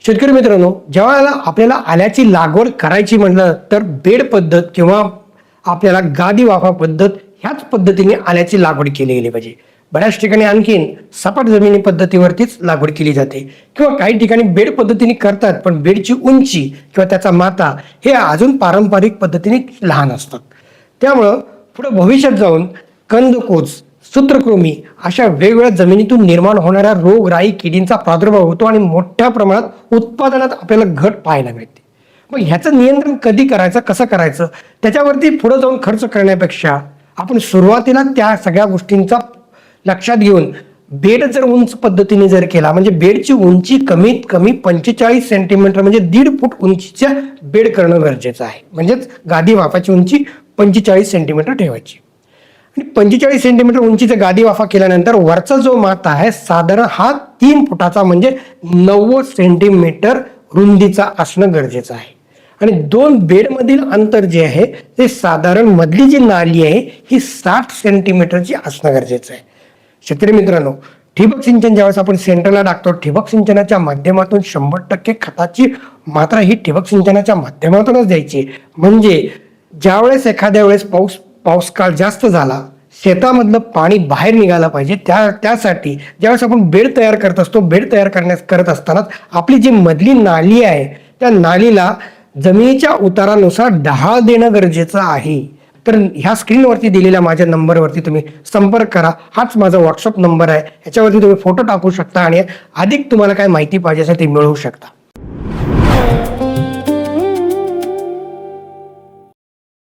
शेतकरी मित्रांनो, जेव्हा आपल्याला आल्याची लागवड करायची म्हटलं तर बेड पद्धत किंवा आपल्याला गादी वाफा पद्धत ह्याच पद्धतीने आल्याची लागवड केली गेली पाहिजे. बऱ्याच ठिकाणी आणखीन सपाट जमिनी पद्धतीवरतीच लागवड केली जाते किंवा काही ठिकाणी बेड पद्धतीने करतात, पण बेडची उंची किंवा त्याचा माता हे अजून पारंपरिक पद्धतीने लहान असतात. त्यामुळं पुढे भविष्यात जाऊन कंदकुज, सूत्रकृमी अशा वेगवेगळ्या जमिनीतून निर्माण होणाऱ्या रोगराई किडींचा प्रादुर्भाव होतो आणि मोठ्या प्रमाणात उत्पादनात आपल्याला घट पाहायला मिळते. मग ह्याचं नियंत्रण कधी करायचं, कसं करायचं, त्याच्यावरती पुढे जाऊन खर्च करण्यापेक्षा आपण सुरुवातीला त्या सगळ्या गोष्टींचा लक्षात घेऊन बेड जर उंच पद्धतीने जर केला, म्हणजे बेडची उंची कमीत कमी 45 सेंटीमीटर म्हणजे 1.5 फूट उंचीच्या बेड करणं गरजेचं आहे. म्हणजेच गादी वाफाची उंची 45 सेंटीमीटर ठेवायची. 45 सेंटीमीटर उंचीचा गादी वाफा केल्यानंतर वरचा जो माता आहे साधारण हा 3 फुटाचा म्हणजे 90 सेंटीमीटर रुंदीचा असणं गरजेचं आहे. आणि दोन बेडमधील अंतर जे आहे ते साधारण मधली जी नाली आहे ही 60 सेंटीमीटरची असणं गरजेचं आहे. शेतकरी मित्रांनो, ठिबक सिंचन ज्यावेळेस आपण सेंटरला टाकतो, ठिबक सिंचनाच्या माध्यमातून 100% खताची मात्रा ही ठिबक सिंचनाच्या माध्यमातूनच द्यायची. म्हणजे ज्यावेळेस एखाद्या वेळेस पाऊस काळ जास्त झाला, शेतामधलं पाणी बाहेर निघालं पाहिजे, त्यासाठी ज्यावेळेस आपण बेड तयार करत असतो, बेड तयार करत असताना आपली जी मधली नाली आहे त्या नालीला जमिनीच्या उतारानुसार ढाळ देणं गरजेचं आहे. तर ह्या स्क्रीनवरती दिलेल्या माझ्या नंबरवरती तुम्ही संपर्क करा. हाच माझा व्हॉट्सअप नंबर आहे. ह्याच्यावरती तुम्ही फोटो टाकू शकता आणि अधिक तुम्हाला काय माहिती पाहिजे असेल ती मिळवू शकता.